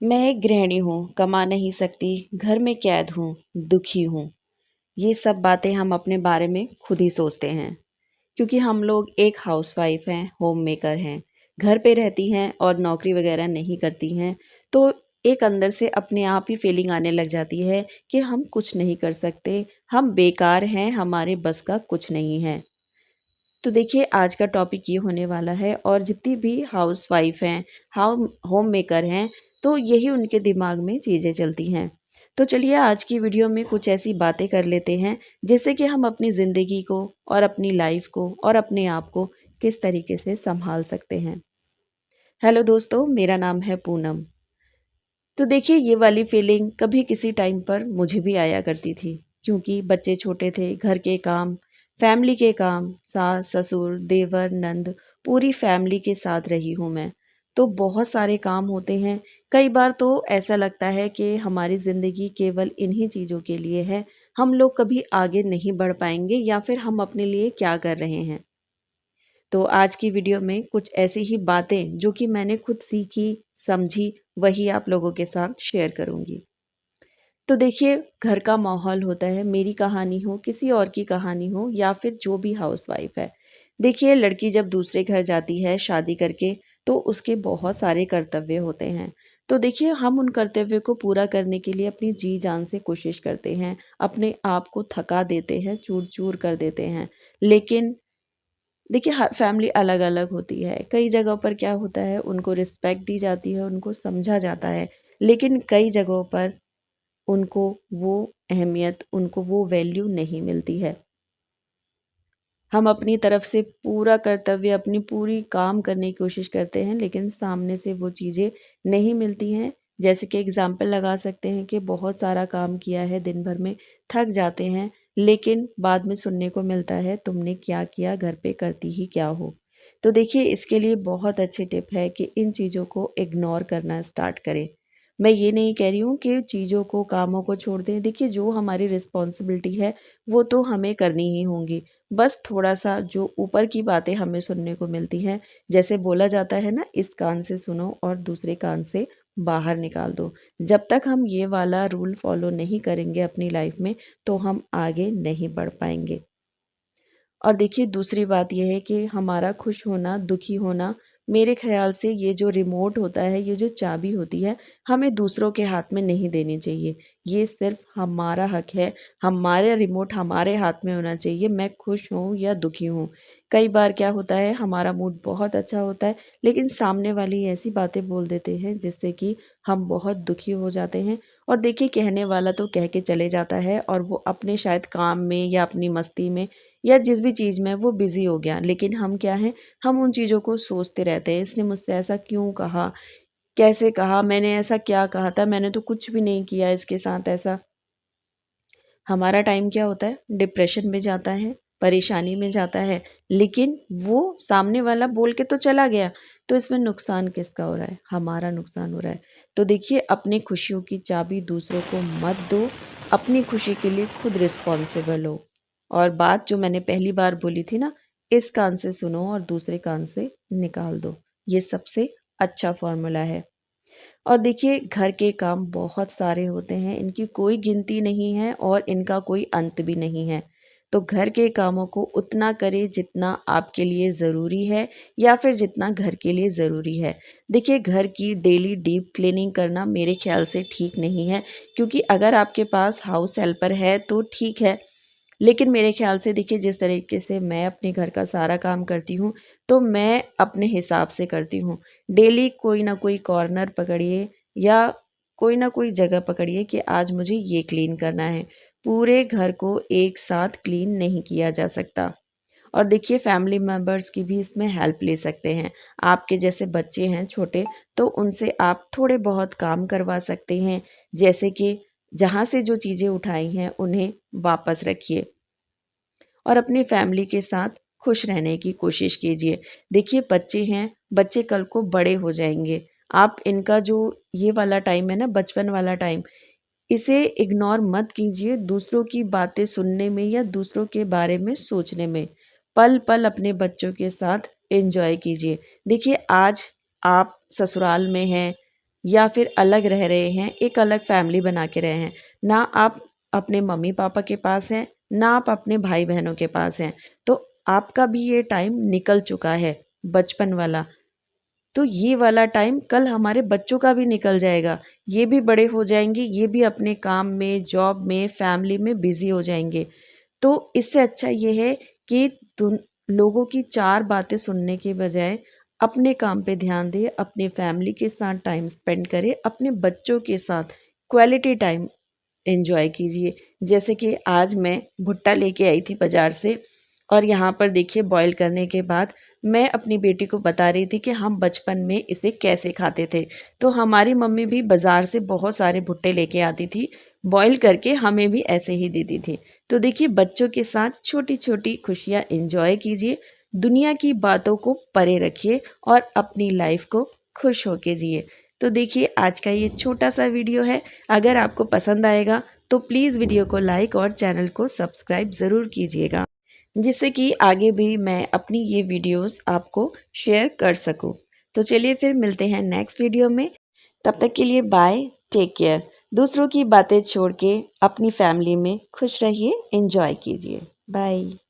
मैं एक गृहिणी हूँ, कमा नहीं सकती, घर में कैद हूँ, दुखी हूँ। ये सब बातें हम अपने बारे में खुद ही सोचते हैं, क्योंकि हम लोग एक हाउसवाइफ हैं, होम मेकर हैं, घर पे रहती हैं और नौकरी वगैरह नहीं करती हैं। तो एक अंदर से अपने आप ही फीलिंग आने लग जाती है कि हम कुछ नहीं कर सकते, हम बेकार हैं, हमारे बस का कुछ नहीं है। तो देखिए आज का टॉपिक ये होने वाला है और जितनी भी हाउसवाइफ हैं, होम मेकर हैं, तो यही उनके दिमाग में चीज़ें चलती हैं। तो चलिए आज की वीडियो में कुछ ऐसी बातें कर लेते हैं जिससे कि हम अपनी ज़िंदगी को और अपनी लाइफ को और अपने आप को किस तरीके से संभाल सकते हैं। हेलो दोस्तों, मेरा नाम है पूनम। तो देखिए ये वाली फीलिंग कभी किसी टाइम पर मुझे भी आया करती थी, क्योंकि बच्चे छोटे थे, घर के काम, फैमिली के काम, सास ससुर देवर नंद, पूरी फैमिली के साथ रही हूँ मैं। तो बहुत सारे काम होते हैं। कई बार तो ऐसा लगता है कि हमारी ज़िंदगी केवल इन्हीं चीज़ों के लिए है, हम लोग कभी आगे नहीं बढ़ पाएंगे या फिर हम अपने लिए क्या कर रहे हैं। तो आज की वीडियो में कुछ ऐसी ही बातें जो कि मैंने खुद सीखी, समझी, वही आप लोगों के साथ शेयर करूंगी। तो देखिए घर का माहौल होता है, मेरी कहानी हो, किसी और की कहानी हो या फिर जो भी हाउसवाइफ है। देखिए लड़की जब दूसरे घर जाती है शादी करके, तो उसके बहुत सारे कर्तव्य होते हैं। तो देखिए हम उन कर्तव्य को पूरा करने के लिए अपनी जी जान से कोशिश करते हैं, अपने आप को थका देते हैं, चूर चूर कर देते हैं। लेकिन देखिए हर फैमिली अलग अलग होती है। कई जगहों पर क्या होता है, उनको रिस्पेक्ट दी जाती है, उनको समझा जाता है। लेकिन कई जगहों पर उनको वो अहमियत, उनको वो वैल्यू नहीं मिलती है। हम अपनी तरफ से पूरा कर्तव्य, अपनी पूरी काम करने की कोशिश करते हैं, लेकिन सामने से वो चीज़ें नहीं मिलती हैं। जैसे कि एग्ज़ाम्पल लगा सकते हैं कि बहुत सारा काम किया है, दिन भर में थक जाते हैं, लेकिन बाद में सुनने को मिलता है तुमने क्या किया, घर पे करती ही क्या हो। तो देखिए इसके लिए बहुत अच्छी टिप है कि इन चीज़ों को इग्नोर करना स्टार्ट करें। मैं ये नहीं कह रही हूँ कि चीज़ों को, कामों को छोड़ दें। देखिए जो हमारी रिस्पॉन्सिबिलिटी है वो तो हमें करनी ही होंगी। बस थोड़ा-सा जो ऊपर की बातें हमें सुनने को मिलती हैं, जैसे बोला जाता है ना, इस कान से सुनो और दूसरे कान से बाहर निकाल दो। जब तक हम ये वाला रूल फॉलो नहीं करेंगे अपनी लाइफ में, तो हम आगे नहीं बढ़ पाएँगे। और देखिए दूसरी बात ये है कि हमारा खुश होना, दुखी होना, मेरे ख़्याल से ये जो रिमोट होता है, ये जो चाबी होती है, हमें दूसरों के हाथ में नहीं देनी चाहिए। ये सिर्फ़ हमारा हक है, हमारा रिमोट हमारे हाथ में होना चाहिए, मैं खुश हूँ या दुखी हूँ। कई बार क्या होता है, हमारा मूड बहुत अच्छा होता है, लेकिन सामने वाले ऐसी बातें बोल देते हैं जिससे कि हम बहुत दुखी हो जाते हैं। और देखिए कहने वाला तो कह के चले जाता है और वो अपने शायद काम में या अपनी मस्ती में या जिस भी चीज़ में वो बिज़ी हो गया, लेकिन हम क्या हैं, हम उन चीज़ों को सोचते रहते हैं, इसने मुझसे ऐसा क्यों कहा, कैसे कहा, मैंने ऐसा क्या कहा था, मैंने तो कुछ भी नहीं किया इसके साथ ऐसा। हमारा टाइम क्या होता है, डिप्रेशन में जाता है, परेशानी में जाता है, लेकिन वो सामने वाला बोल के तो चला गया, तो इसमें नुकसान किसका हो रहा है, हमारा नुकसान हो रहा है। तो देखिए अपनी खुशियों की चाबी दूसरों को मत दो, अपनी खुशी के लिए खुद रिस्पॉन्सिबल हो। और बात जो मैंने पहली बार बोली थी ना, इस कान से सुनो और दूसरे कान से निकाल दो, ये सबसे अच्छा फॉर्मूला है। और देखिए घर के काम बहुत सारे होते हैं, इनकी कोई गिनती नहीं है और इनका कोई अंत भी नहीं है। तो घर के कामों को उतना करें जितना आपके लिए ज़रूरी है या फिर जितना घर के लिए ज़रूरी है। देखिए घर की डेली डीप क्लीनिंग करना मेरे ख़्याल से ठीक नहीं है, क्योंकि अगर आपके पास हाउस हेल्पर है तो ठीक है, लेकिन मेरे ख़्याल से देखिए जिस तरीके से मैं अपने घर का सारा काम करती हूँ, तो मैं अपने हिसाब से करती हूँ। डेली कोई ना कोई कॉर्नर पकड़िए या कोई ना कोई जगह पकड़िए कि आज मुझे ये क्लीन करना है। पूरे घर को एक साथ क्लीन नहीं किया जा सकता। और देखिए फैमिली मेंबर्स की भी इसमें हेल्प ले सकते हैं। आपके जैसे बच्चे हैं छोटे, तो उनसे आप थोड़े बहुत काम करवा सकते हैं, जैसे कि जहाँ से जो चीज़ें उठाई हैं उन्हें वापस रखिए और अपनी फैमिली के साथ खुश रहने की कोशिश कीजिए। देखिए बच्चे हैं, बच्चे कल को बड़े हो जाएंगे। आप इनका जो ये वाला टाइम है ना, बचपन वाला टाइम, इसे इग्नोर मत कीजिए दूसरों की बातें सुनने में या दूसरों के बारे में सोचने में। पल पल अपने बच्चों के साथ एंजॉय कीजिए। देखिए आज आप ससुराल में हैं या फिर अलग रह रहे हैं, एक अलग फैमिली बना के रहे हैं, ना आप अपने मम्मी पापा के पास हैं, ना आप अपने भाई बहनों के पास हैं, तो आपका भी ये टाइम निकल चुका है बचपन वाला। तो ये वाला टाइम कल हमारे बच्चों का भी निकल जाएगा, ये भी बड़े हो जाएंगे, ये भी अपने काम में, जॉब में, फैमिली में बिजी हो जाएंगे। तो इससे अच्छा ये है कि लोगों की चार बातें सुनने के बजाय अपने काम पे ध्यान दें, अपने फैमिली के साथ टाइम स्पेंड करें, अपने बच्चों के साथ क्वालिटी टाइम एंजॉय कीजिए। जैसे कि आज मैं भुट्टा लेके आई थी बाज़ार से, और यहाँ पर देखिए बॉईल करने के बाद मैं अपनी बेटी को बता रही थी कि हम बचपन में इसे कैसे खाते थे। तो हमारी मम्मी भी बाज़ार से बहुत सारे भुट्टे लेके आती थी, बॉईल करके हमें भी ऐसे ही देती थी। तो देखिए बच्चों के साथ छोटी छोटी खुशियाँ एंजॉय कीजिए, दुनिया की बातों को परे रखिए और अपनी लाइफ को खुश होके जिए। तो देखिए आज का ये छोटा सा वीडियो है, अगर आपको पसंद आएगा तो प्लीज़ वीडियो को लाइक और चैनल को सब्सक्राइब ज़रूर कीजिएगा, जिससे कि आगे भी मैं अपनी ये वीडियोस आपको शेयर कर सकूं। तो चलिए फिर मिलते हैं नेक्स्ट वीडियो में, तब तक के लिए बाय, टेक केयर। दूसरों की बातें छोड़ के अपनी फैमिली में खुश रहिए, एंजॉय कीजिए। बाय।